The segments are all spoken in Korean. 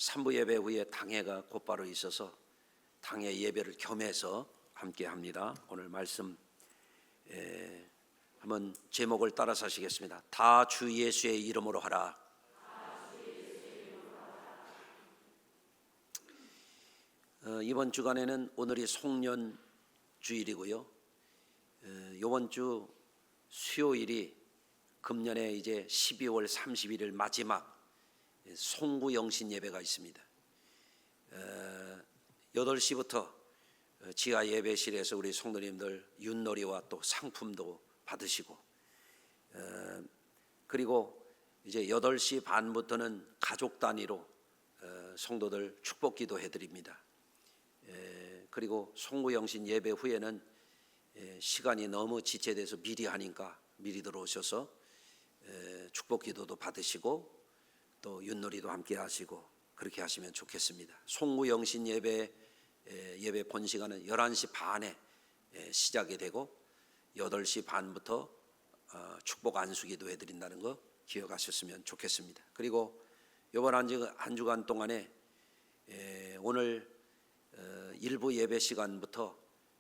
3부 예배 후에 당회가 곧바로 있어서 당회 예배를 겸해서 함께 합니다. 오늘 말씀 한번 제목을 따라서 하시겠습니다. 다 주 예수의 이름으로 하라. 이번 주간에는 오늘이 송년 주일이고요. 이번 주 수요일이 금년에 이제 12월 31일 마지막 송구영신 예배가 있습니다. 8시부터 지하 예배실에서 우리 성도님들 윷놀이와 또 상품도 받으시고, 그리고 이제 8시 반부터는 가족 단위로 성도들 축복기도 해드립니다. 그리고 송구영신 예배 후에는 시간이 너무 지체돼서 미리 하니까 미리 들어오셔서 축복기도도 받으시고 또 윷놀이도 함께 하시고 그렇게 하시면 좋겠습니다. 송구영신 예배 본 시간은 11시 반에 시작이 되고 8시 반부터 축복 안수기도 해드린다는 거 기억하셨으면 좋겠습니다. 그리고 이번 한 주간 동안에 오늘 일부 예배 시간부터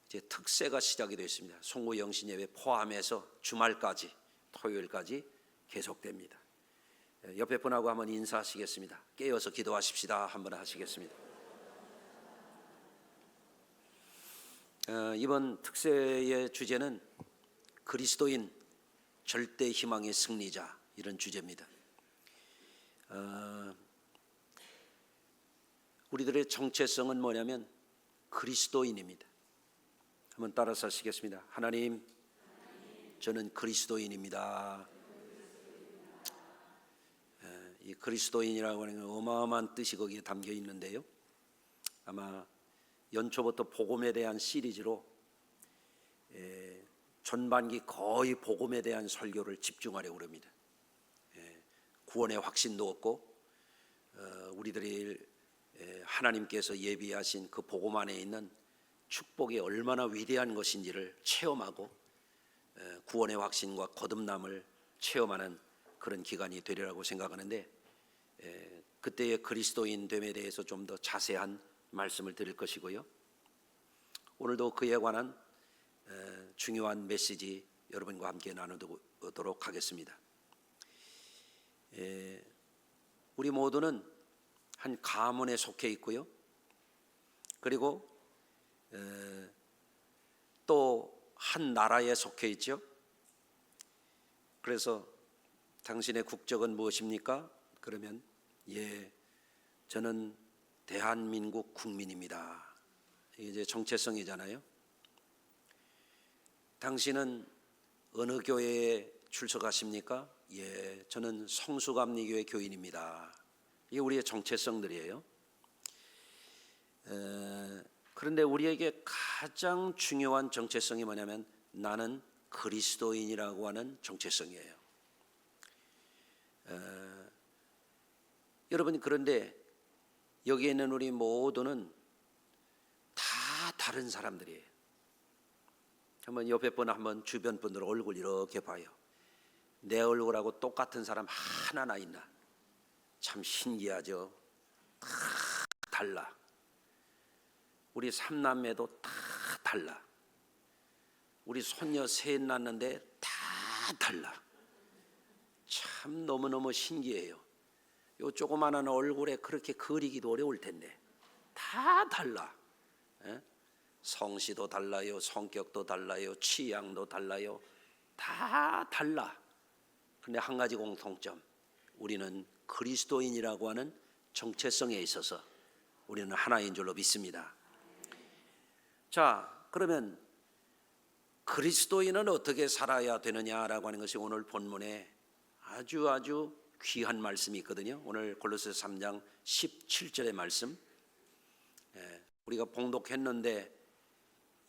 이제 특세가 시작이 되어 있습니다. 송구영신 예배 포함해서 주말까지 토요일까지 계속됩니다. 옆에 분하고 한번 인사하시겠습니다. 깨어서 기도하십시다. 한번 하시겠습니다. 이번 특세의 주제는 그리스도인 절대 희망의 승리자, 이런 주제입니다. 우리들의 정체성은 뭐냐면 그리스도인입니다. 한번 따라서 하시겠습니다. 하나님, 저는 그리스도인입니다. 이 그리스도인이라고 하는 건 어마어마한 뜻이 거기에 담겨 있는데요. 아마 연초부터 복음에 대한 시리즈로 전반기 거의 복음에 대한 설교를 집중하려고 합니다. 구원의 확신도 없고 우리들이 하나님께서 예비하신 그 복음 안에 있는 축복이 얼마나 위대한 것인지를 체험하고 구원의 확신과 거듭남을 체험하는 그런 기간이 되리라고 생각하는데, 그때의 그리스도인 됨에 대해서 좀 더 자세한 말씀을 드릴 것이고요. 오늘도 그에 관한 중요한 메시지 여러분과 함께 나누도록 하겠습니다. 우리 모두는 한 가문에 속해 있고요. 그리고 또 한 나라에 속해 있죠. 그래서 당신의 국적은 무엇입니까? 그러면 저는 대한민국 국민입니다. 이게 이제 정체성이잖아요. 당신은 어느 교회에 출석하십니까? 저는 성수감리교회 교인입니다. 이게 우리의 정체성들이에요. 그런데 우리에게 가장 중요한 정체성이 뭐냐면 나는 그리스도인이라고 하는 정체성이에요. 여러분, 그런데 여기에 있는 우리 모두는 다 다른 사람들이에요. 한번 옆에 분, 한번 주변 분들 얼굴 이렇게 봐요. 내 얼굴하고 똑같은 사람 하나나 있나? 참 신기하죠. 다 달라. 우리 삼남매도 다 달라. 우리 손녀 셋 낳는데 다 달라. 참 너무너무 신기해요. 요 조그마한 얼굴에 그렇게 그리기도 어려울 텐데 다 달라. 성씨도 달라요, 성격도 달라요, 취향도 달라요. 다 달라. 근데 한 가지 공통점, 우리는 그리스도인이라고 하는 정체성에 있어서 우리는 하나인 줄로 믿습니다. 자, 그러면 그리스도인은 어떻게 살아야 되느냐라고 하는 것이 오늘 본문에 아주 귀한 말씀이 있거든요. 오늘 골로새서 3장 17절의 말씀, 우리가 봉독했는데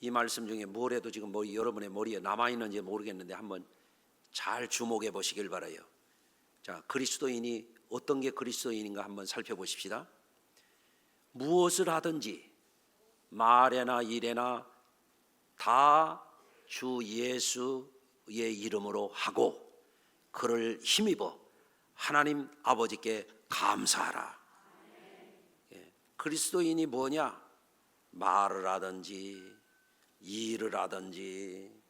이 말씀 중에 뭐래도 지금 여러분의 머리에 남아있는지 모르겠는데 한번 잘 주목해 보시길 바라요. 자, 그리스도인이 어떤 게 그리스도인인가 한번 살펴보십시다. 무엇을 하든지 말에나 일에나 다 주 예수의 이름으로 하고 그를 힘입어 하나님 아버지께 감사하라. 그리스도인이 뭐냐? 말을 하든지 일을 하든지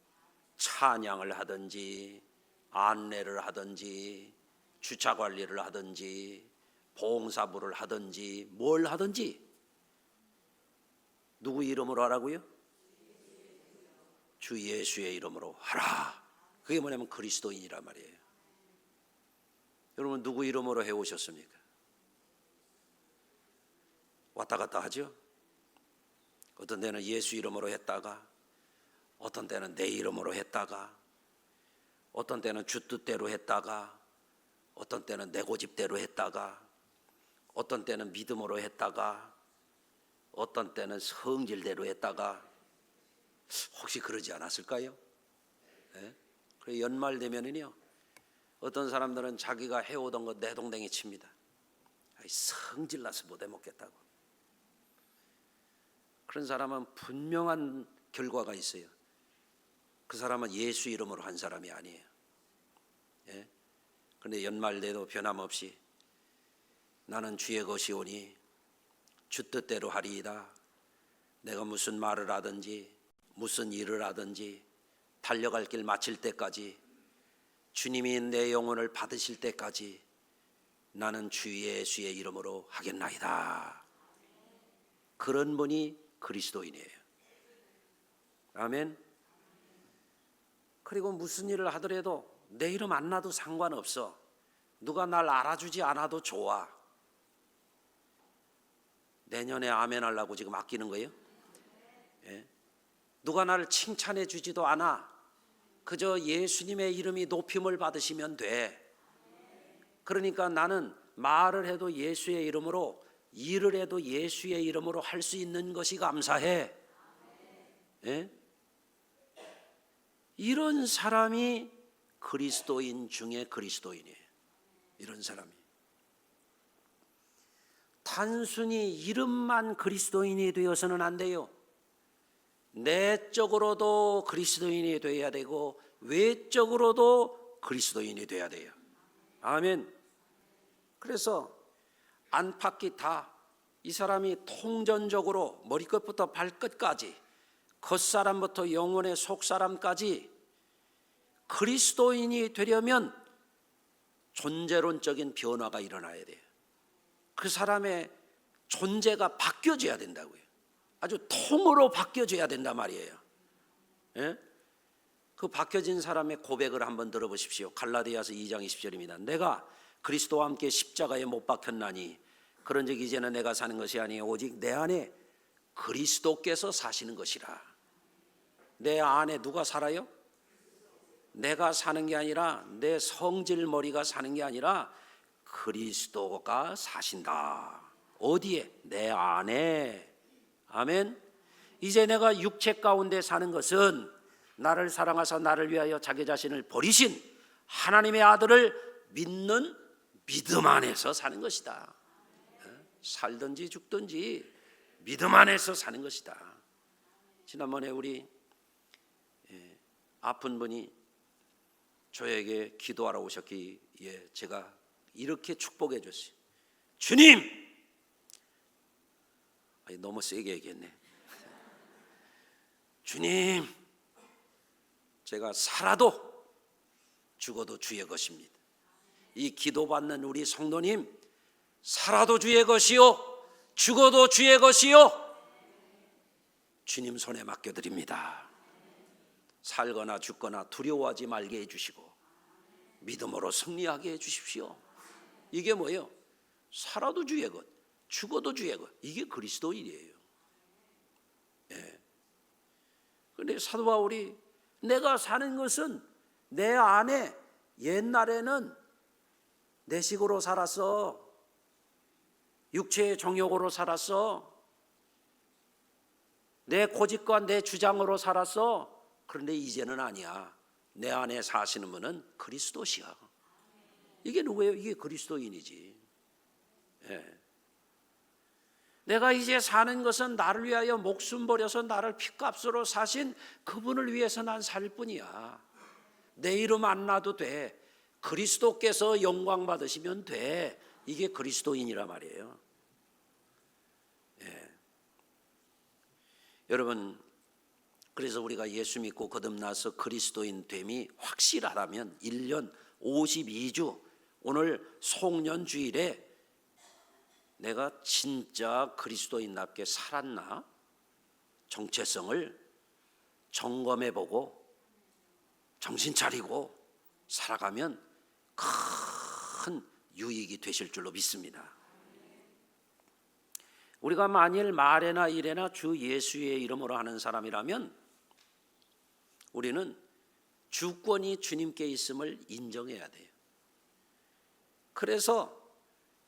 찬양을 하든지 안내를 하든지 주차 관리를 하든지 봉사부를 하든지 뭘 하든지 누구 이름으로 하라고요? 주 예수의 이름으로 하라. 그게 뭐냐면 그리스도인이란 말이에요. 여러분 누구 이름으로 해오셨습니까? 왔다 갔다 하죠. 어떤 때는 예수 이름으로 했다가 어떤 때는 내 이름으로 했다가 어떤 때는 주 뜻대로 했다가 어떤 때는 내 고집대로 했다가 어떤 때는 믿음으로 했다가 어떤 때는 성질대로 했다가 혹시 그러지 않았을까요? 네? 그래 연말 되면은요 어떤 사람들은 자기가 해오던 거 내동댕이 칩니다. 성질나서 못해 먹겠다고. 그런 사람은 분명한 결과가 있어요. 그 사람은 예수 이름으로 한 사람이 아니에요. 예? 그런데 연말 돼도 변함없이 나는 주의 것이오니 주 뜻대로 하리이다. 내가 무슨 말을 하든지 무슨 일을 하든지 달려갈 길 마칠 때까지 주님이 내 영혼을 받으실 때까지 나는 주 예수의 이름으로 하겠나이다. 그런 분이 그리스도인이에요. 아멘. 그리고 무슨 일을 하더라도 내 이름 안 나도 상관없어. 누가 날 알아주지 않아도 좋아. 내년에 아멘 하려고 지금 아끼는 거예요? 예? 누가 나를 칭찬해 주지도 않아. 그저 예수님의 이름이 높임을 받으시면 돼. 그러니까 나는 말을 해도 예수의 이름으로, 일을 해도 예수의 이름으로 할 수 있는 것이 감사해. 예? 이런 사람이 그리스도인 중에 그리스도인이에요. 이런 사람이. 단순히 이름만 그리스도인이 되어서는 안 돼요. 내적으로도 그리스도인이 되어야 되고 외적으로도 그리스도인이 되어야 돼요. 아멘. 그래서 안팎이 다 이 사람이 통전적으로 머리끝부터 발끝까지 겉사람부터 영혼의 속사람까지 그리스도인이 되려면 존재론적인 변화가 일어나야 돼요. 그 사람의 존재가 바뀌어져야 된다고요. 아주 통으로 바뀌어져야 된단 말이에요. 예? 그 바뀌어진 사람의 고백을 한번 들어보십시오. 갈라디아서 2장 20절입니다. 내가 그리스도와 함께 십자가에 못 박혔나니 그런즉 이제는 내가 사는 것이 아니요 오직 내 안에 그리스도께서 사시는 것이라. 내 안에 누가 살아요? 내가 사는 게 아니라 내 성질 머리가 사는 게 아니라 그리스도가 사신다. 어디에? 내 안에. 아멘. 이제 내가 육체 가운데 사는 것은 나를 사랑하사 나를 위하여 자기 자신을 버리신 하나님의 아들을 믿는 믿음 안에서 사는 것이다. 살든지 죽든지 믿음 안에서 사는 것이다. 지난번에 우리 아픈 분이 저에게 기도하러 오셨기에 제가 이렇게 축복해 줬어요. 주님! 너무 세게 얘기했네. 주님, 제가 살아도 죽어도 주의 것입니다. 이 기도받는 우리 성도님, 살아도 주의 것이요 죽어도 주의 것이요 주님 손에 맡겨드립니다. 살거나 죽거나 두려워하지 말게 해주시고 믿음으로 승리하게 해주십시오. 이게 뭐예요? 살아도 주의 것, 죽어도 주의 것. 이게 그리스도인이에요. 예. 그런데 사도 바울이 내가 사는 것은 내 안에 옛날에는 내 식으로 살았어. 육체의 정욕으로 살았어. 내 고집과 내 주장으로 살았어. 그런데 이제는 아니야. 내 안에 사시는 분은 그리스도시야. 이게 누구예요? 이게 그리스도인이지. 예. 내가 이제 사는 것은 나를 위하여 목숨 버려서 나를 핏값으로 사신 그분을 위해서 난 살 뿐이야. 내 이름 안 놔도 돼. 그리스도께서 영광 받으시면 돼. 이게 그리스도인이란 말이에요. 여러분, 그래서 우리가 예수 믿고 거듭나서 그리스도인 됨이 확실하다면 1년 52주 오늘 송년주일에 내가 진짜 그리스도인답게 살았나? 정체성을 점검해보고 정신 차리고 살아가면 큰 유익이 되실 줄로 믿습니다. 우리가 만일 말에나 일에나 주 예수의 이름으로 하는 사람이라면 우리는 주권이 주님께 있음을 인정해야 돼요. 그래서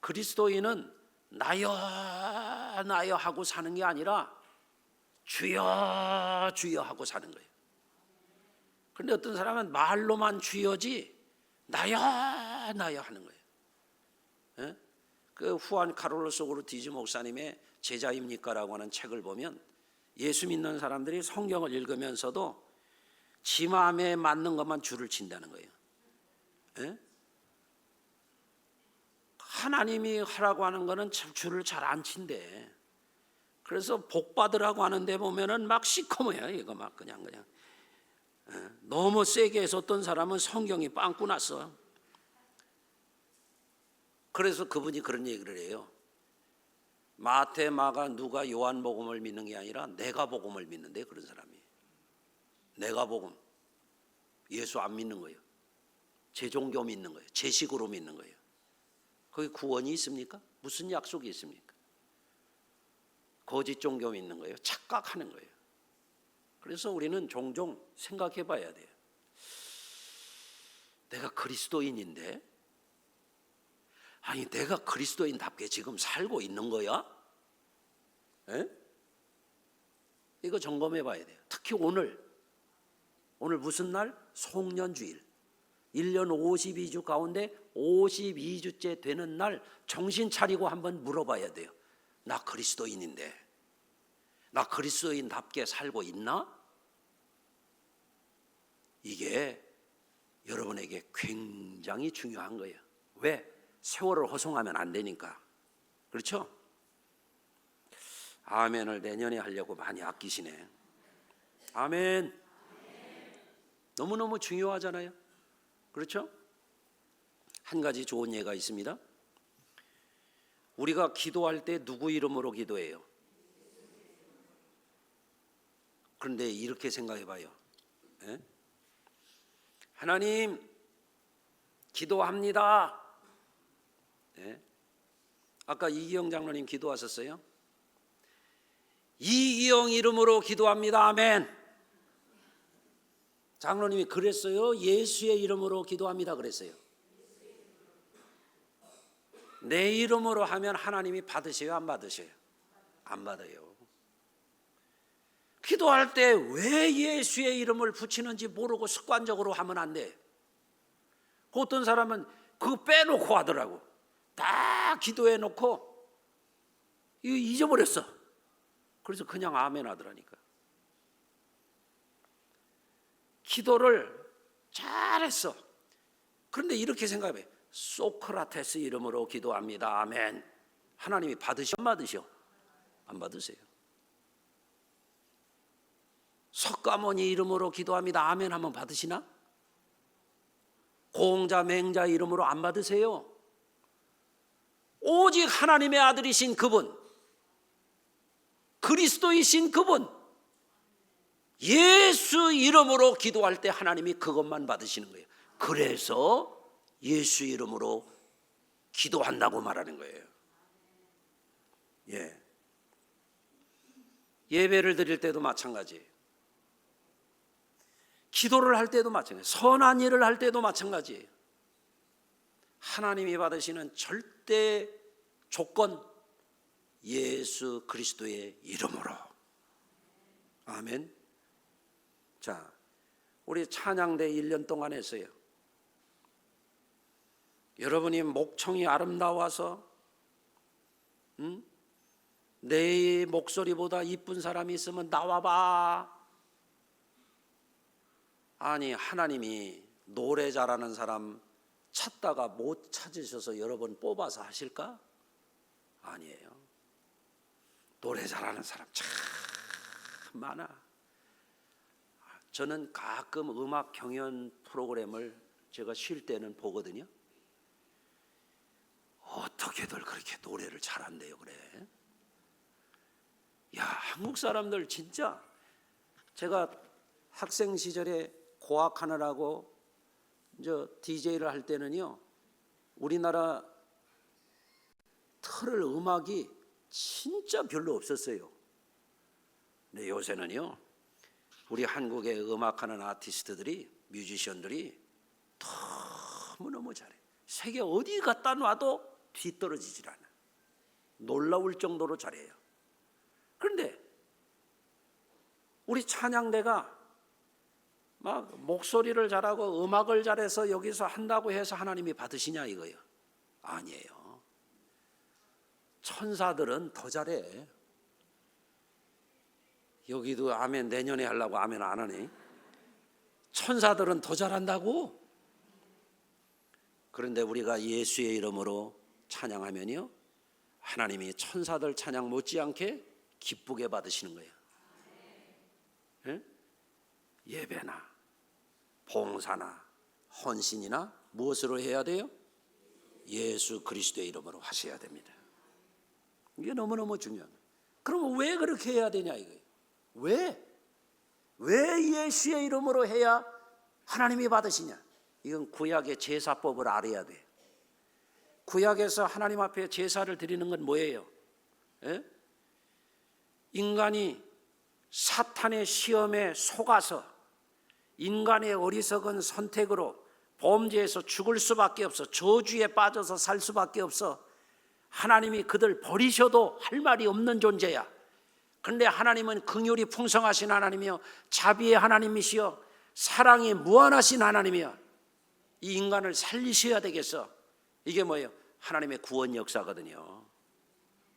그리스도인은 나여 나여 하고 사는 게 아니라 주여 주여 하고 사는 거예요. 그런데 어떤 사람은 말로만 주여지 나여 나여 하는 거예요. 예? 그 후안 카를로스 오르티즈 목사님의 제자입니까라고 하는 책을 보면 예수 믿는 사람들이 성경을 읽으면서도 지 마음에 맞는 것만 줄을 친다는 거예요. 예? 하나님이 하라고 하는 거는 참 줄을 잘 안 친대. 그래서 복 받으라고 하는데 보면은 막 시커매요. 이거 막 그냥 너무 세게 해서 어떤 사람은 성경이 빵꾸 났어. 그래서 그분이 그런 얘기를 해요. 마태, 마가, 누가, 요한복음을 믿는 게 아니라 내가 복음을 믿는데 그런 사람이. 내가 복음. 예수 안 믿는 거예요. 제 종교 믿는 거예요. 제 식으로 믿는 거예요. 거기 구원이 있습니까? 무슨 약속이 있습니까? 거짓 종교 믿는 거예요. 착각하는 거예요. 그래서 우리는 종종 생각해 봐야 돼요. 내가 그리스도인인데 아니 내가 그리스도인답게 지금 살고 있는 거야? 에? 이거 점검해 봐야 돼요. 특히 오늘 무슨 날? 송년주일. 1년 52주 가운데 52주째 되는 날 정신 차리고 한번 물어봐야 돼요. 나 그리스도인인데 나 그리스도인답게 살고 있나? 이게 여러분에게 굉장히 중요한 거예요. 왜? 세월을 허송하면 안 되니까. 그렇죠? 아멘을 내년에 하려고 많이 아끼시네. 아멘. 너무너무 중요하잖아요. 그렇죠? 한 가지 좋은 예가 있습니다. 우리가 기도할 때 누구 이름으로 기도해요? 그런데 이렇게 생각해 봐요. 예? 하나님 기도합니다. 예? 아까 이기영 장로님 기도하셨어요? 이기영 이름으로 기도합니다. 아멘. 장로님이 그랬어요? 예수의 이름으로 기도합니다 그랬어요? 내 이름으로 하면 하나님이 받으세요? 안 받으세요? 안 받아요. 기도할 때 왜 예수의 이름을 붙이는지 모르고 습관적으로 하면 안 돼. 어떤 사람은 그거 빼놓고 하더라고. 다 기도해 놓고 이거 잊어버렸어. 그래서 그냥 아멘 하더라니까. 기도를 잘했어. 그런데 이렇게 생각해. 소크라테스 이름으로 기도합니다. 아멘. 하나님이 받으셔 안 받으셔? 안 받으세요. 석가모니 이름으로 기도합니다. 아멘 하면 받으시나? 공자 맹자 이름으로 안 받으세요. 오직 하나님의 아들이신 그분, 그리스도이신 그분, 예수 이름으로 기도할 때 하나님이 그것만 받으시는 거예요. 그래서 예수 이름으로 기도한다고 말하는 거예요. 예. 예배를 드릴 때도 마찬가지예요. 기도를 할 때도 마찬가지예요. 선한 일을 할 때도 마찬가지예요. 하나님이 받으시는 절대 조건, 예수 그리스도의 이름으로. 아멘. 자, 우리 찬양대 1년 동안 했어요. 여러분이 목청이 아름다워서 내 목소리보다 이쁜 사람이 있으면 나와봐. 아니 하나님이 노래 잘하는 사람 찾다가 못 찾으셔서 여러 번 뽑아서 하실까? 아니에요. 노래 잘하는 사람 참 참 많아. 저는 가끔 음악 경연 프로그램을 제가 쉴 때는 보거든요. 어떻게들 그렇게 노래를 잘한대요 그래. 야, 한국 사람들 진짜, 제가 학생 시절에 고학하느라고 DJ를 할 때는요, 우리나라 틀을 음악이 진짜 별로 없었어요. 근데 요새는요, 우리 한국의 음악하는 아티스트들이, 뮤지션들이 너무너무 잘해. 세계 어디 갖다 놔도 뒤떨어지질 않아. 놀라울 정도로 잘해요. 그런데 우리 찬양대가 막 목소리를 잘하고 음악을 잘해서 여기서 한다고 해서 하나님이 받으시냐 이거예요. 아니에요. 천사들은 더 잘해. 여기도 아멘 내년에 하려고 아멘 안 하네. 천사들은 더 잘한다고. 그런데 우리가 예수의 이름으로 찬양하면요, 하나님이 천사들 찬양 못지않게 기쁘게 받으시는 거예요. 예? 예배나 봉사나 헌신이나 무엇으로 해야 돼요? 예수 그리스도의 이름으로 하셔야 됩니다. 이게 너무너무 중요합니다. 그럼 왜 그렇게 해야 되냐 이거예요. 왜 예수의 이름으로 해야 하나님이 받으시냐? 이건 구약의 제사법을 알아야 돼. 구약에서 하나님 앞에 제사를 드리는 건 뭐예요? 예? 인간이 사탄의 시험에 속아서 인간의 어리석은 선택으로 범죄에서 죽을 수밖에 없어, 저주에 빠져서 살 수밖에 없어. 하나님이 그들 버리셔도 할 말이 없는 존재야. 그런데 하나님은 긍휼이 풍성하신 하나님이요, 자비의 하나님이시여, 사랑이 무한하신 하나님이야. 이 인간을 살리셔야 되겠어. 이게 뭐예요? 하나님의 구원 역사거든요.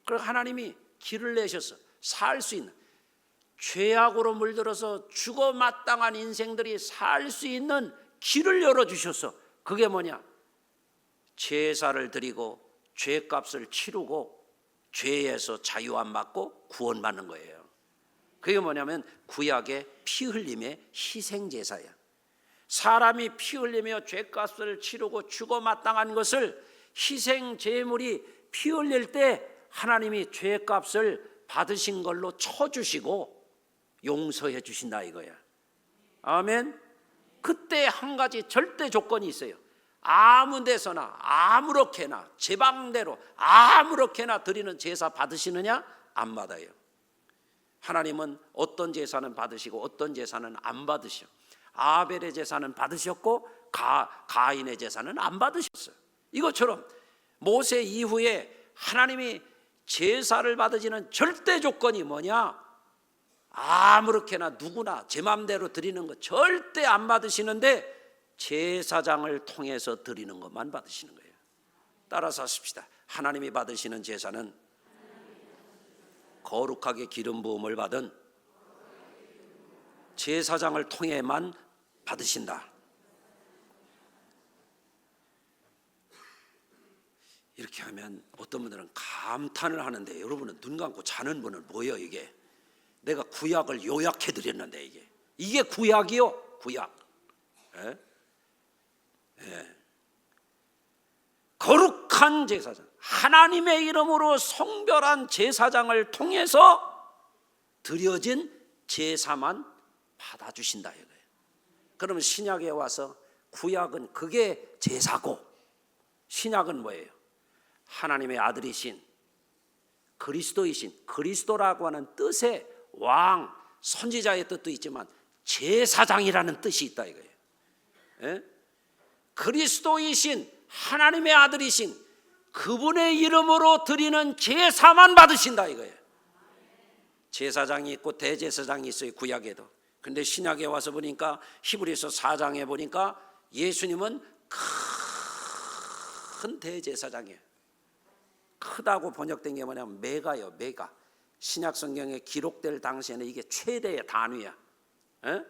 그리고 하나님이 길을 내셨어. 살 수 있는, 죄악으로 물들어서 죽어 마땅한 인생들이 살 수 있는 길을 열어주셨어. 그게 뭐냐? 제사를 드리고 죄값을 치르고 죄에서 자유함 받고 구원받는 거예요. 그게 뭐냐면 구약의 피 흘림의 희생제사야. 사람이 피 흘리며 죄값을 치르고 죽어 마땅한 것을 희생 제물이 피 흘릴 때 하나님이 죄값을 받으신 걸로 쳐주시고 용서해 주신다 이거야. 아멘. 그때 한 가지 절대 조건이 있어요. 아무 데서나 아무렇게나 제 방대로 아무렇게나 드리는 제사 받으시느냐? 안 받아요. 하나님은 어떤 제사는 받으시고 어떤 제사는 안 받으셔. 아벨의 제사는 받으셨고 가인의 제사는 안 받으셨어요. 이것처럼 모세 이후에 하나님이 제사를 받으시는 절대 조건이 뭐냐? 아무렇게나 누구나 제 마음대로 드리는 것 절대 안 받으시는데 제사장을 통해서 드리는 것만 받으시는 거예요. 따라서 하십시다. 하나님이 받으시는 제사는 거룩하게 기름 부음을 받은 제사장을 통해만 받으신다. 이렇게 하면 어떤 분들은 감탄을 하는데, 여러분은 눈 감고 자는 분은 뭐예요 이게? 내가 구약을 요약해 드렸는데 이게 구약이요? 구약. 예? 예. 거룩한 제사장, 하나님의 이름으로 성별한 제사장을 통해서 드려진 제사만 받아주신다 이거예요. 그러면 신약에 와서 구약은 그게 제사고, 신약은 뭐예요? 하나님의 아들이신 그리스도이신, 그리스도라고 하는 뜻의 왕, 선지자의 뜻도 있지만 제사장이라는 뜻이 있다 이거예요. 예? 그리스도이신 하나님의 아들이신 그분의 이름으로 드리는 제사만 받으신다 이거예요. 제사장이 있고 대제사장이 있어요 구약에도. 근데 신약에 와서 보니까 히브리서 4장에 보니까 예수님은 큰 대제사장이에요. 크다고 번역된 게 뭐냐면 메가요, 메가. 신약 성경에 기록될 당시에는 이게 최대의 단위야. 에?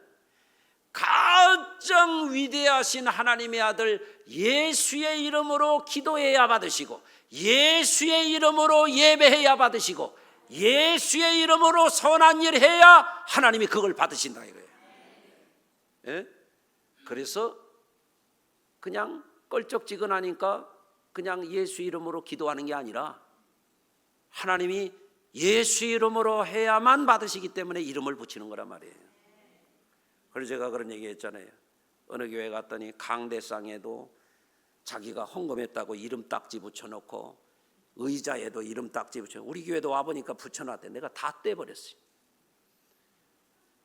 가장 위대하신 하나님의 아들 예수의 이름으로 기도해야 받으시고 예수의 이름으로 예배해야 받으시고 예수의 이름으로 선한 일을 해야 하나님이 그걸 받으신다 이거예요. 예? 그래서 그냥 껄쩍지근하니까 그냥 예수 이름으로 기도하는 게 아니라 하나님이 예수 이름으로 해야만 받으시기 때문에 이름을 붙이는 거란 말이에요. 그래서 제가 그런 얘기 했잖아요. 어느 교회 갔더니 강대상에도 자기가 헌금했다고 이름 딱지 붙여놓고 의자에도 이름 딱지 붙여놓고, 우리 교회도 와보니까 붙여놨대. 내가 다 떼버렸어요.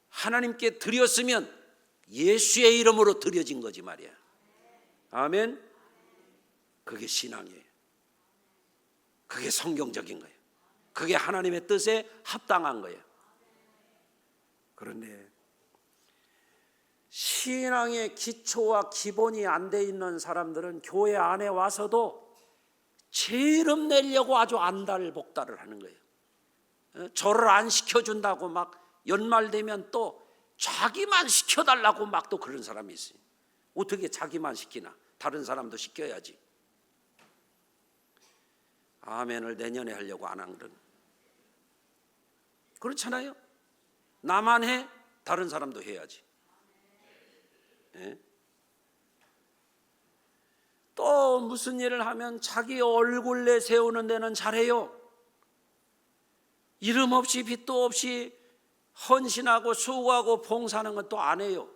하나님께 드렸으면 예수의 이름으로 드려진 거지 말이야. 아멘. 그게 신앙이에요. 그게 성경적인 거예요. 그게 하나님의 뜻에 합당한 거예요. 그런데 신앙의 기초와 기본이 안 돼 있는 사람들은 교회 안에 와서도 죄름 내려고 아주 안달복달을 하는 거예요. 절을 안 시켜준다고 막 연말되면 또 자기만 시켜달라고 막 또 그런 사람이 있어요. 어떻게 자기만 시키나? 다른 사람도 시켜야지. 아멘을 내년에 하려고 안 한 그런. 그렇잖아요. 나만 해, 다른 사람도 해야지. 예? 또 무슨 일을 하면 자기 얼굴 내세우는 데는 잘해요. 이름 없이 빚도 없이 헌신하고 수고하고 봉사하는 건 또 안 해요.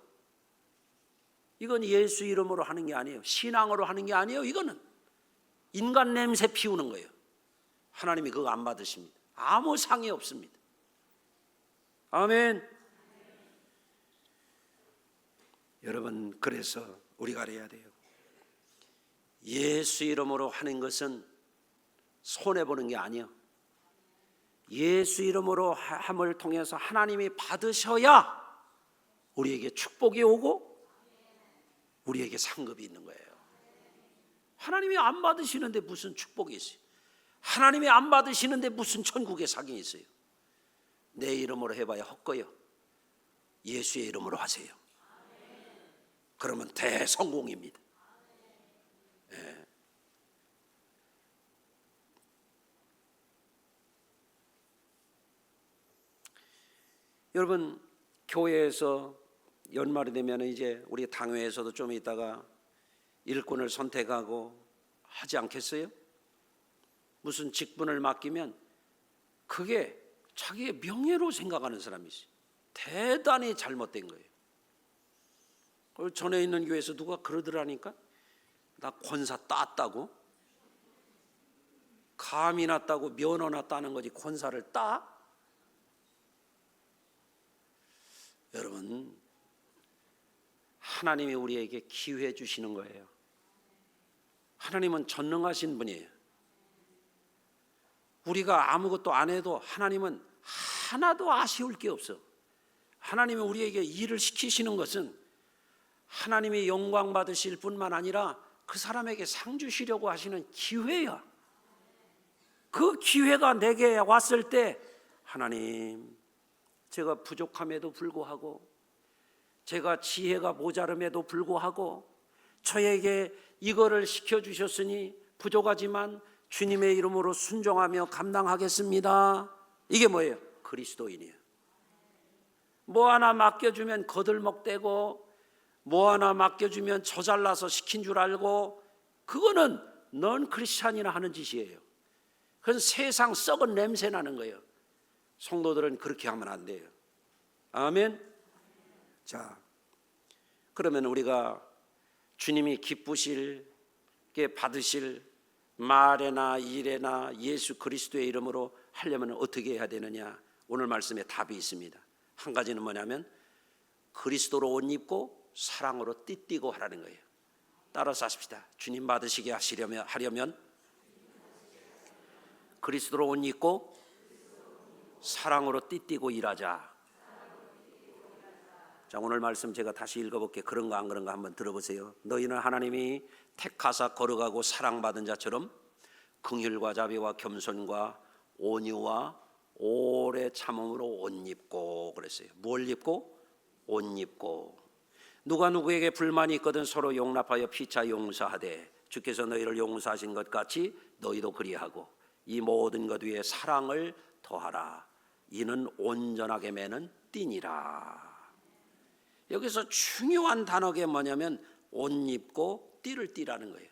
이건 예수 이름으로 하는 게 아니에요. 신앙으로 하는 게 아니에요. 이거는 인간 냄새 피우는 거예요. 하나님이 그거 안 받으십니다. 아무 상이 없습니다. 아멘. 여러분, 그래서 우리가 알아야 돼요. 예수 이름으로 하는 것은 손해보는 게 아니에요. 예수 이름으로 함을 통해서 하나님이 받으셔야 우리에게 축복이 오고 우리에게 상급이 있는 거예요. 하나님이 안 받으시는데 무슨 축복이 있어요? 하나님이 안 받으시는데 무슨 천국의 상이 있어요? 내 이름으로 해봐야 헛거요. 예수의 이름으로 하세요. 그러면 대성공입니다. 예. 여러분, 교회에서 연말이 되면 이제 우리 당회에서도 좀 있다가 일꾼을 선택하고 하지 않겠어요? 무슨 직분을 맡기면 그게 자기의 명예로 생각하는 사람이 있어요. 대단히 잘못된 거예요. 그리고 전에 있는 교회에서 누가 그러더라니까, 나 권사 땄다고? 감이 났다고 면허 났다는 거지 권사를 따? 여러분, 하나님이 우리에게 기회 주시는 거예요. 하나님은 전능하신 분이에요. 우리가 아무것도 안 해도 하나님은 하나도 아쉬울 게 없어. 하나님이 우리에게 일을 시키시는 것은 하나님이 영광 받으실 뿐만 아니라 그 사람에게 상 주시려고 하시는 기회야. 그 기회가 내게 왔을 때, 하나님, 제가 부족함에도 불구하고, 제가 지혜가 모자름에도 불구하고 저에게 이거를 시켜주셨으니 부족하지만 주님의 이름으로 순종하며 감당하겠습니다. 이게 뭐예요? 그리스도인이에요. 뭐 하나 맡겨주면 거들먹대고, 뭐 하나 맡겨주면 저 잘나서 시킨 줄 알고, 그거는 넌 크리스찬이나 하는 짓이에요. 그건 세상 썩은 냄새 나는 거예요. 성도들은 그렇게 하면 안 돼요. 아멘. 자, 그러면 우리가 주님이 기쁘실게 받으실 말에나 일에나 예수 그리스도의 이름으로 하려면 어떻게 해야 되느냐? 오늘 말씀에 답이 있습니다. 한 가지는 뭐냐면 그리스도로 옷 입고 사랑으로 띠띠고 하라는 거예요. 따라서 하십시다. 주님 받으시게 하려면 그리스도로 옷 입고 사랑으로 띠띠고 일하자. 자, 오늘 말씀 제가 다시 읽어볼게요. 그런가 안 그런가 한번 들어보세요. 너희는 하나님이 택하사 거룩하고 사랑받은 자처럼 긍휼과 자비와 겸손과 온유와 오래 참음으로 옷 입고 그랬어요. 뭘 입고? 옷 입고. 누가 누구에게 불만이 있거든 서로 용납하여 피차 용서하되 주께서 너희를 용서하신 것 같이 너희도 그리하고 이 모든 것 위에 사랑을 더하라. 이는 온전하게 매는 띠니라. 여기서 중요한 단어가 뭐냐면 옷 입고 띠를 띠라는 거예요.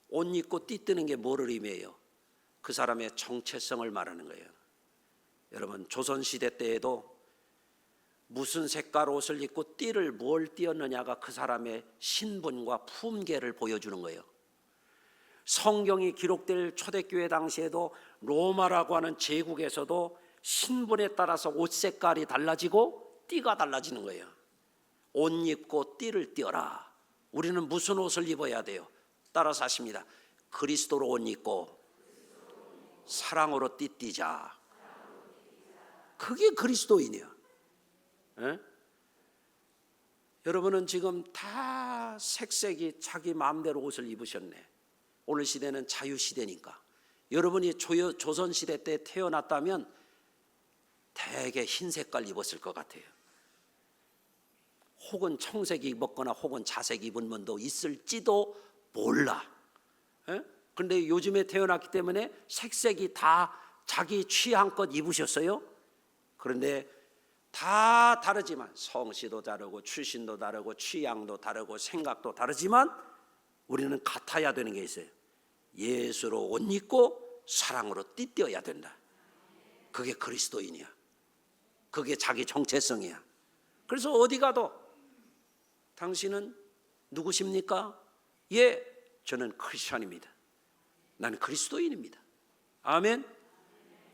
옷 입고 띠 뜨는 게 뭐를 의미해요? 그 사람의 정체성을 말하는 거예요. 여러분, 조선시대 때에도 무슨 색깔 옷을 입고 띠를 뭘 띄었느냐가 그 사람의 신분과 품계를 보여주는 거예요. 성경이 기록될 초대교회 당시에도 로마라고 하는 제국에서도 신분에 따라서 옷 색깔이 달라지고 띠가 달라지는 거예요. 옷 입고 띠를 띄어라. 우리는 무슨 옷을 입어야 돼요? 따라서 하십니다. 그리스도로 옷 입고 사랑으로 띠 띠자. 그게 그리스도인이야. 에? 여러분은 지금 다 색색이 자기 마음대로 옷을 입으셨네. 오늘 시대는 자유시대니까. 여러분이 조선시대 때 태어났다면 대개 흰 색깔 입었을 것 같아요. 혹은 청색 입었거나 혹은 자색 입은 분도 있을지도 몰라. 그런데 요즘에 태어났기 때문에 색색이 다 자기 취향껏 입으셨어요. 그런데 다 다르지만 성씨도 다르고 출신도 다르고 취향도 다르고 생각도 다르지만 우리는 같아야 되는 게 있어요. 예수로 옷 입고 사랑으로 띠띠어야 된다. 그게 그리스도인이야. 그게 자기 정체성이야. 그래서 어디 가도 당신은 누구십니까? 예, 저는 크리스천입니다. 나는 그리스도인입니다. 아멘.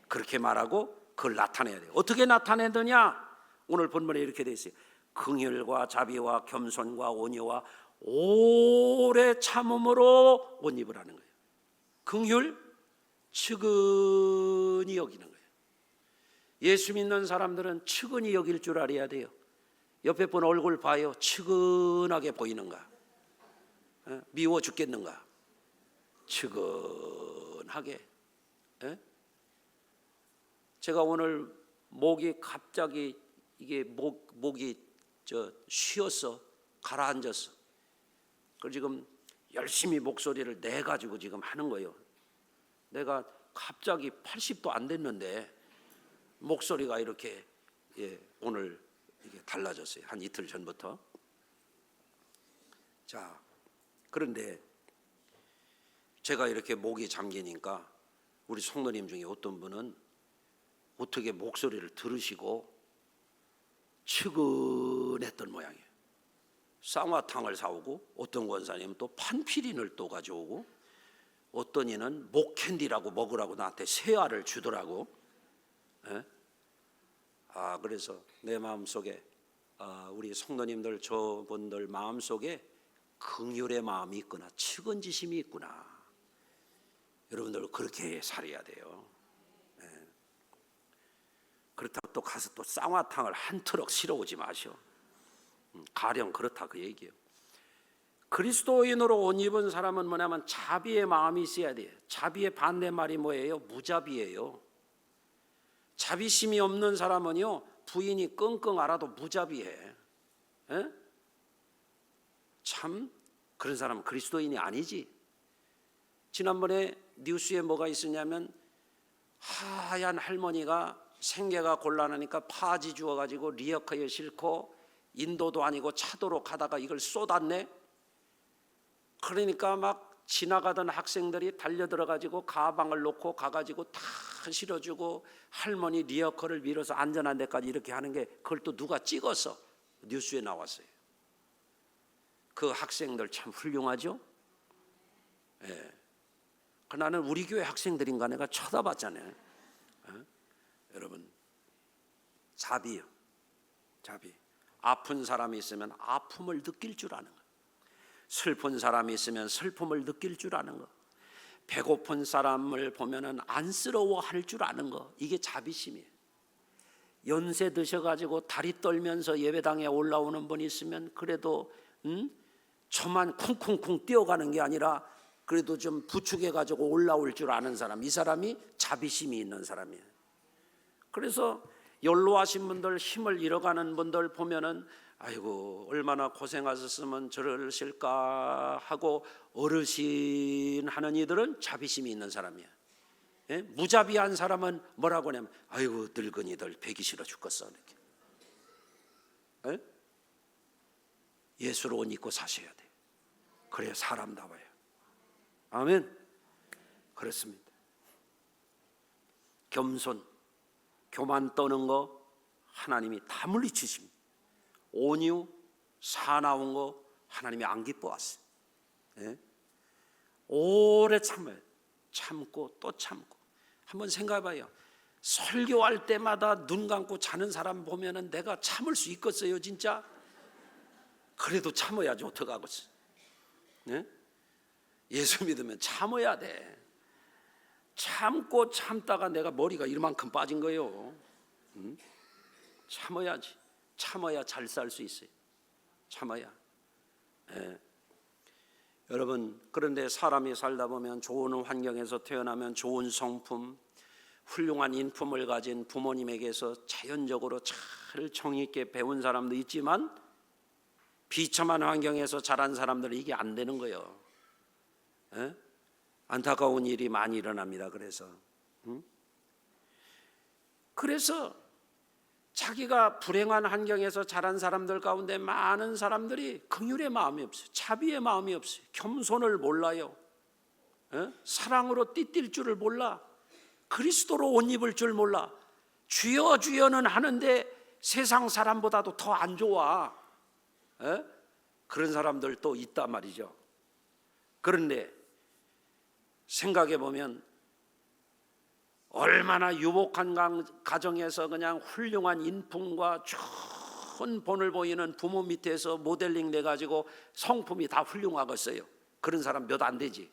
그렇게 말하고 그걸 나타내야 돼요. 어떻게 나타내느냐? 오늘 본문에 이렇게 되어 있어요. 긍휼과 자비와 겸손과 온유와 오래 참음으로 옷 입으라는 거예요. 긍휼, 측은히 여기는 거예요. 예수 믿는 사람들은 측은히 여길 줄 알아야 돼요. 옆에 분 얼굴 봐요. 측은하게 보이는가? 미워 죽겠는가? 측은하게. 제가 오늘 목이 갑자기 이게 목이 쉬었어. 가라앉았어. 그래서 지금 열심히 목소리를 내 가지고 지금 하는 거예요. 내가 갑자기 80도 안 됐는데 목소리가 이렇게 오늘 이게 달라졌어요. 한 이틀 전부터. 자, 그런데 제가 이렇게 목이 잠기니까 우리 성도님 중에 어떤 분은 어떻게 목소리를 들으시고 측은했던 모양이에요. 쌍화탕을 사오고 어떤 권사님은 또 판피린을 또 가져오고 어떤 이는 목캔디라고 먹으라고 나한테 새알을 주더라고. 그래서 내 마음속에 우리 성도님들 저분들 마음속에 긍휼의 마음이 있구나, 측은지심이 있구나. 여러분들 그렇게 살아야 돼요. 그렇다고 또 가서 또 쌍화탕을 한 트럭 실어오지 마시오. 가령 그렇다 그 얘기예요. 그리스도인으로 옷 입은 사람은 뭐냐면 자비의 마음이 있어야 돼요. 자비의 반대말이 뭐예요? 무자비예요. 자비심이 없는 사람은요, 부인이 끙끙 앓아도 무자비해. 참 그런 사람은 그리스도인이 아니지. 지난번에 뉴스에 뭐가 있었냐면 하얀 할머니가 생계가 곤란하니까 파지 주워가지고 리어카에 싣고 인도도 아니고 차도로 가다가 이걸 쏟았네. 그러니까 막 지나가던 학생들이 달려들어가지고 가방을 놓고 가가지고 다 실어주고 할머니 리어카를 밀어서 안전한 데까지 이렇게 하는 게 그걸 또 누가 찍어서 뉴스에 나왔어요. 그 학생들 참 훌륭하죠. 나는 우리 교회 학생들인가 내가 쳐다봤잖아요. 여러분, 자비요. 자비. 아픈 사람이 있으면 아픔을 느낄 줄 아는 거. 슬픈 사람이 있으면 슬픔을 느낄 줄 아는 거. 배고픈 사람을 보면은 안쓰러워할 줄 아는 거. 이게 자비심이에요. 연세 드셔가지고 다리 떨면서 예배당에 올라오는 분이 있으면 그래도 저만 쿵쿵쿵 뛰어가는 게 아니라 그래도 좀 부축해가지고 올라올 줄 아는 사람. 이 사람이 자비심이 있는 사람이에요. 그래서 연로하신 분들, 힘을 잃어가는 분들 보면은 아이고 얼마나 고생하셨으면 저러실까 하고 어르신 하는 이들은 자비심이 있는 사람이야. 예? 무자비한 사람은 뭐라고 하냐면 아이고 늙은이들 배기 싫어 죽겠어 이렇게. 예? 예수로 옷 입고 사셔야 돼. 그래야 사람다워요. 아멘. 그렇습니다. 겸손, 교만 떠는 거 하나님이 다 물리치십니다. 온유, 사나운 거 하나님이 안 기뻐하세요. 예? 오래 참아요. 참고 또 참고. 한번 생각해봐요. 설교할 때마다 눈 감고 자는 사람 보면은 내가 참을 수 있겠어요 진짜? 그래도 참아야지 어떡하겠어. 예? 예수 믿으면 참아야 돼. 참고 참다가 내가 머리가 이만큼 빠진 거예요. 참아야지. 참아야 잘 살 수 있어요. 참아야. 예. 여러분, 그런데 사람이 살다 보면 좋은 환경에서 태어나면 좋은 성품, 훌륭한 인품을 가진 부모님에게서 자연적으로 잘 정의 있게 배운 사람도 있지만 비참한 환경에서 자란 사람들은 이게 안 되는 거예요. 에? 안타까운 일이 많이 일어납니다. 그래서 자기가 불행한 환경에서 자란 사람들 가운데 많은 사람들이 긍휼의 마음이 없어요. 자비의 마음이 없어요. 겸손을 몰라요. 에? 사랑으로 띠뛸 줄을 몰라. 그리스도로 옷 입을 줄 몰라. 주여 주여는 하는데 세상 사람보다도 더 안 좋아. 에? 그런 사람들도 있단 말이죠. 그런데 생각해 보면 얼마나 유복한 가정에서 그냥 훌륭한 인품과 좋은 본을 보이는 부모 밑에서 모델링 돼가지고 성품이 다 훌륭하겠어요. 그런 사람 몇 안 되지.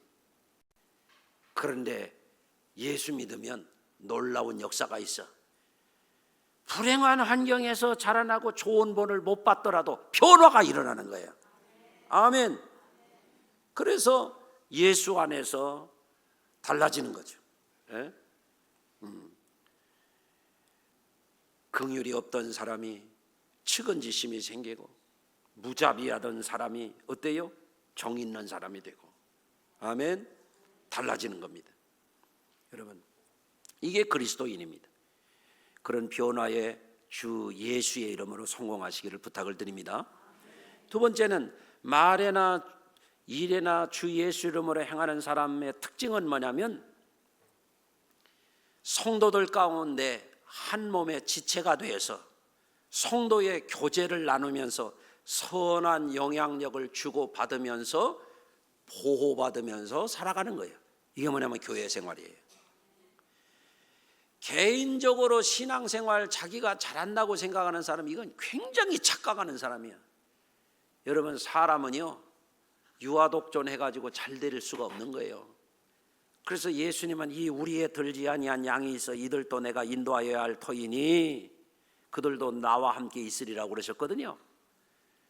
그런데 예수 믿으면 놀라운 역사가 있어. 불행한 환경에서 자라나고 좋은 본을 못 받더라도 변화가 일어나는 거예요. 아멘. 그래서 예수 안에서 달라지는 거죠. 예? 긍휼이 없던 사람이 측은지심이 생기고 무자비하던 사람이 어때요? 정 있는 사람이 되고. 아멘. 달라지는 겁니다. 여러분, 이게 그리스도인입니다. 그런 변화의 주 예수의 이름으로 성공하시기를 부탁을 드립니다. 두 번째는 말에나 일에나 주 예수 이름으로 행하는 사람의 특징은 뭐냐면 성도들 가운데 한 몸의 지체가 되어서 성도의 교제를 나누면서 선한 영향력을 주고받으면서 보호받으면서 살아가는 거예요. 이게 뭐냐면 교회 생활이에요. 개인적으로 신앙생활 자기가 잘한다고 생각하는 사람, 이건 굉장히 착각하는 사람이야. 여러분, 사람은요 유아독존 해가지고 잘 될 수가 없는 거예요. 그래서 예수님은 이 우리에 들지 아니한 양이 있어 이들도 내가 인도하여야 할 터이니 그들도 나와 함께 있으리라고 그러셨거든요.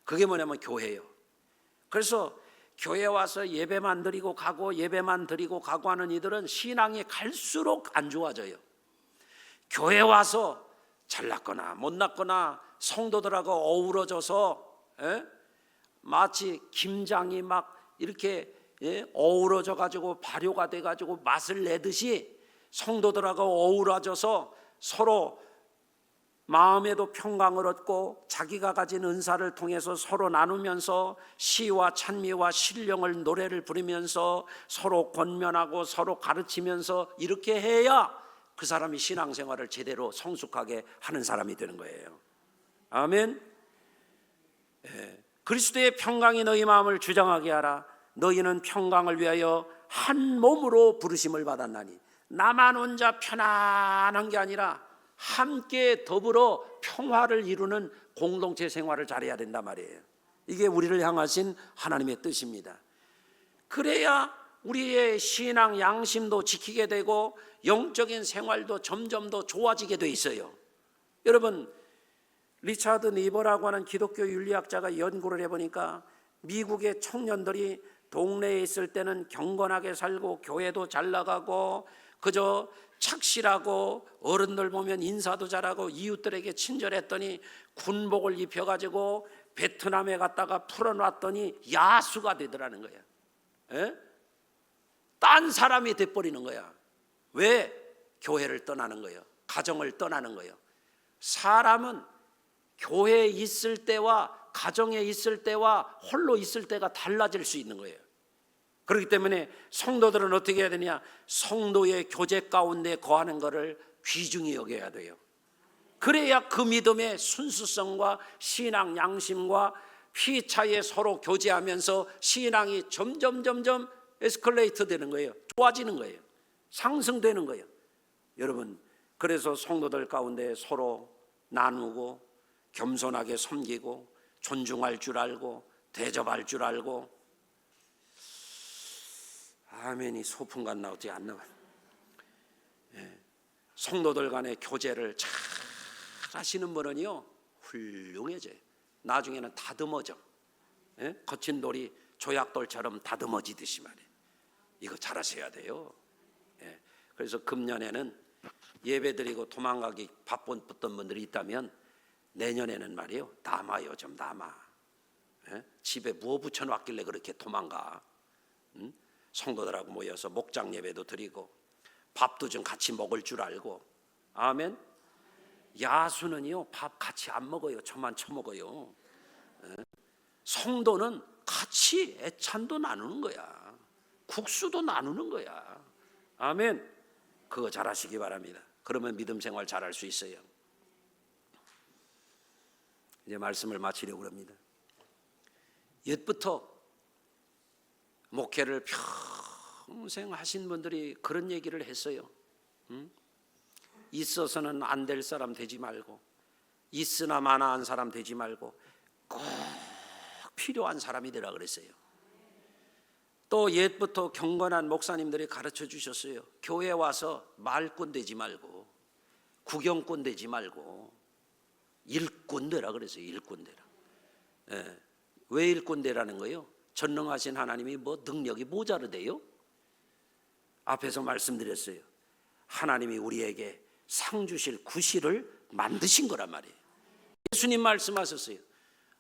그게 뭐냐면 교회예요. 그래서 교회 와서 예배만 드리고 가고 예배만 드리고 가고 하는 이들은 신앙이 갈수록 안 좋아져요. 교회 와서 잘났거나 못났거나 성도들하고 어우러져서 마치 김장이 막 이렇게 어우러져 가지고 발효가 돼 가지고 맛을 내듯이 성도들하고 어우러져서 서로 마음에도 평강을 얻고 자기가 가진 은사를 통해서 서로 나누면서 시와 찬미와 신령을 노래를 부르면서 서로 권면하고 서로 가르치면서 이렇게 해야 그 사람이 신앙생활을 제대로 성숙하게 하는 사람이 되는 거예요. 아멘. 그리스도의 평강이 너희 마음을 주장하게 하라. 너희는 평강을 위하여 한 몸으로 부르심을 받았나니. 나만 혼자 편안한 게 아니라 함께 더불어 평화를 이루는 공동체 생활을 잘해야 된단 말이에요. 이게 우리를 향하신 하나님의 뜻입니다. 그래야 우리의 신앙 양심도 지키게 되고 영적인 생활도 점점 더 좋아지게 돼 있어요. 여러분, 리차드 니버라고 하는 기독교 윤리학자가 연구를 해보니까 미국의 청년들이 동네에 있을 때는 경건하게 살고 교회도 잘 나가고 그저 착실하고 어른들 보면 인사도 잘하고 이웃들에게 친절했더니 군복을 입혀가지고 베트남에 갔다가 풀어놨더니 야수가 되더라는 거야. 딴 사람이 돼버리는 거야. 왜 교회를 떠나는 거예요? 가정을 떠나는 거예요. 사람은 교회에 있을 때와 가정에 있을 때와 홀로 있을 때가 달라질 수 있는 거예요. 그렇기 때문에 성도들은 어떻게 해야 되냐? 성도의 교제 가운데 거하는 것을 귀중히 여겨야 돼요. 그래야 그 믿음의 순수성과 신앙 양심과 피 차이에 서로 교제하면서 신앙이 점점 에스컬레이트 되는 거예요. 좋아지는 거예요. 상승되는 거예요. 여러분, 그래서 성도들 가운데 서로 나누고 겸손하게 섬기고 존중할 줄 알고 대접할 줄 알고, 아멘이 소풍간 나오지 않나. 성도들 간의 교제를 잘 하시는 분은요 훌륭해져요. 나중에는 다듬어져. 거친 돌이 조약돌처럼 다듬어지듯이 말이에요. 이거 잘 하셔야 돼요. 그래서 금년에는 예배드리고 도망가기 바빴던 분들이 있다면 내년에는 말이에요, 남아요. 좀 남아. 집에 뭐 붙여놨길래 그렇게 도망가. 성도들하고 모여서 목장 예배도 드리고 밥도 좀 같이 먹을 줄 알고. 아멘. 야수는요 밥 같이 안 먹어요. 저만 처먹어요. 성도는 같이 애찬도 나누는 거야. 국수도 나누는 거야. 아멘. 그거 잘하시기 바랍니다. 그러면 믿음 생활 잘할 수 있어요. 이제 말씀을 마치려고 합니다. 옛부터 목회를 평생 하신 분들이 그런 얘기를 했어요. 있어서는 안 될 사람 되지 말고, 있으나 마나한 사람 되지 말고 꼭 필요한 사람이 되라 그랬어요. 또 옛부터 경건한 목사님들이 가르쳐 주셨어요. 교회 와서 말꾼 되지 말고 구경꾼 되지 말고 일꾼 되라 그랬어요. 일꾼 되라. 왜 일꾼 되라는 거예요? 전능하신 하나님이 뭐 능력이 모자르대요? 앞에서 말씀드렸어요. 하나님이 우리에게 상 주실 구실을 만드신 거란 말이에요. 예수님 말씀하셨어요.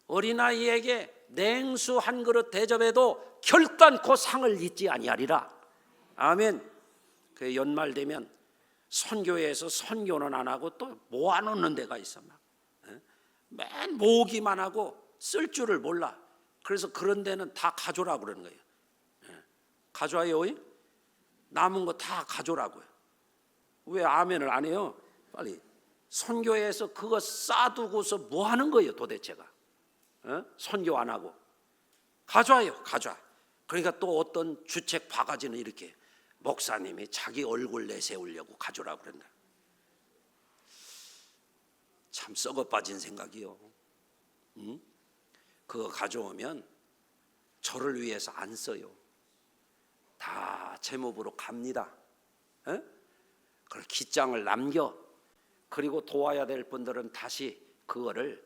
어린아이에게 냉수 한 그릇 대접해도 결단코 상을 잊지 아니하리라. 아멘. 그 연말 되면 선교회에서 선교는 안 하고 또 모아놓는 데가 있어. 맨 모으기만 하고 쓸 줄을 몰라. 그래서 그런 데는 다 가져라고 그러는 거예요. 가져와요. 남은 거 다 가져라고요. 왜 아멘을 안 해요? 빨리. 선교회에서 그거 싸두고서 뭐 하는 거예요 도대체가? 선교 안 하고 가져와요. 가져와. 그러니까 또 어떤 주책 바가지는 이렇게 목사님이 자기 얼굴 내세우려고 가져라고 그런다. 참 썩어 빠진 생각이요. 그거 가져오면 저를 위해서 안 써요. 다 제목으로 갑니다. 그걸 기장을 남겨. 그리고 도와야 될 분들은 다시 그거를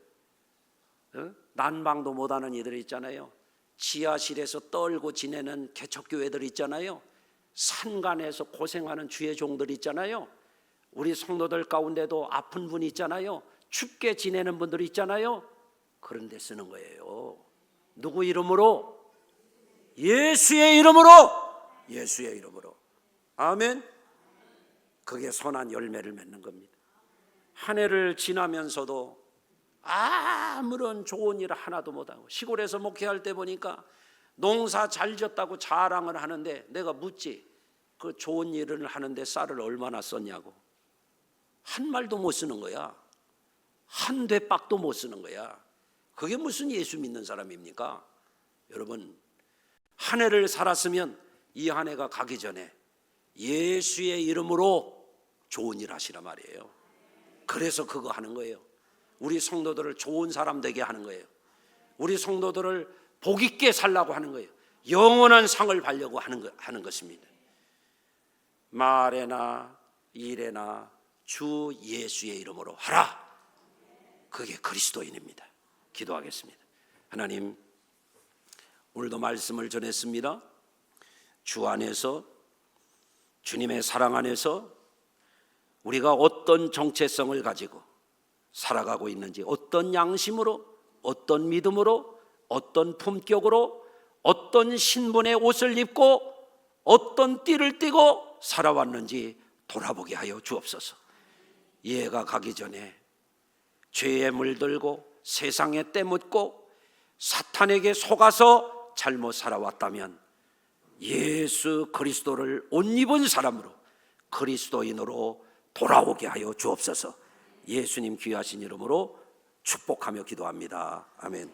난방도 못하는 이들 있잖아요. 지하실에서 떨고 지내는 개척교회들 있잖아요. 산간에서 고생하는 주의 종들 있잖아요. 우리 성도들 가운데도 아픈 분 있잖아요. 춥게 지내는 분들 있잖아요. 그런 데 쓰는 거예요. 누구 이름으로? 예수의 이름으로. 예수의 이름으로. 아멘. 그게 선한 열매를 맺는 겁니다. 한 해를 지나면서도 아무런 좋은 일 하나도 못하고, 시골에서 목회할 때 보니까 농사 잘 졌다고 자랑을 하는데 내가 묻지, 그 좋은 일을 하는데 쌀을 얼마나 썼냐고. 한 말도 못 쓰는 거야. 한 대박도 못 쓰는 거야. 그게 무슨 예수 믿는 사람입니까? 여러분, 한 해를 살았으면 이 한 해가 가기 전에 예수의 이름으로 좋은 일 하시라 말이에요. 그래서 그거 하는 거예요. 우리 성도들을 좋은 사람 되게 하는 거예요. 우리 성도들을 복 있게 살라고 하는 거예요. 영원한 상을 받려고 하는 것입니다. 말에나 일에나 주 예수의 이름으로 하라. 그게 그리스도인입니다. 기도하겠습니다. 하나님, 오늘도 말씀을 전했습니다. 주 안에서, 주님의 사랑 안에서 우리가 어떤 정체성을 가지고 살아가고 있는지, 어떤 양심으로, 어떤 믿음으로, 어떤 품격으로, 어떤 신분의 옷을 입고 어떤 띠를 띠고 살아왔는지 돌아보게 하여 주옵소서. 이해가 가기 전에 죄에 물들고 세상에 때묻고 사탄에게 속아서 잘못 살아왔다면 예수 그리스도를 옷 입은 사람으로 그리스도인으로 돌아오게 하여 주옵소서. 예수님 귀하신 이름으로 축복하며 기도합니다. 아멘.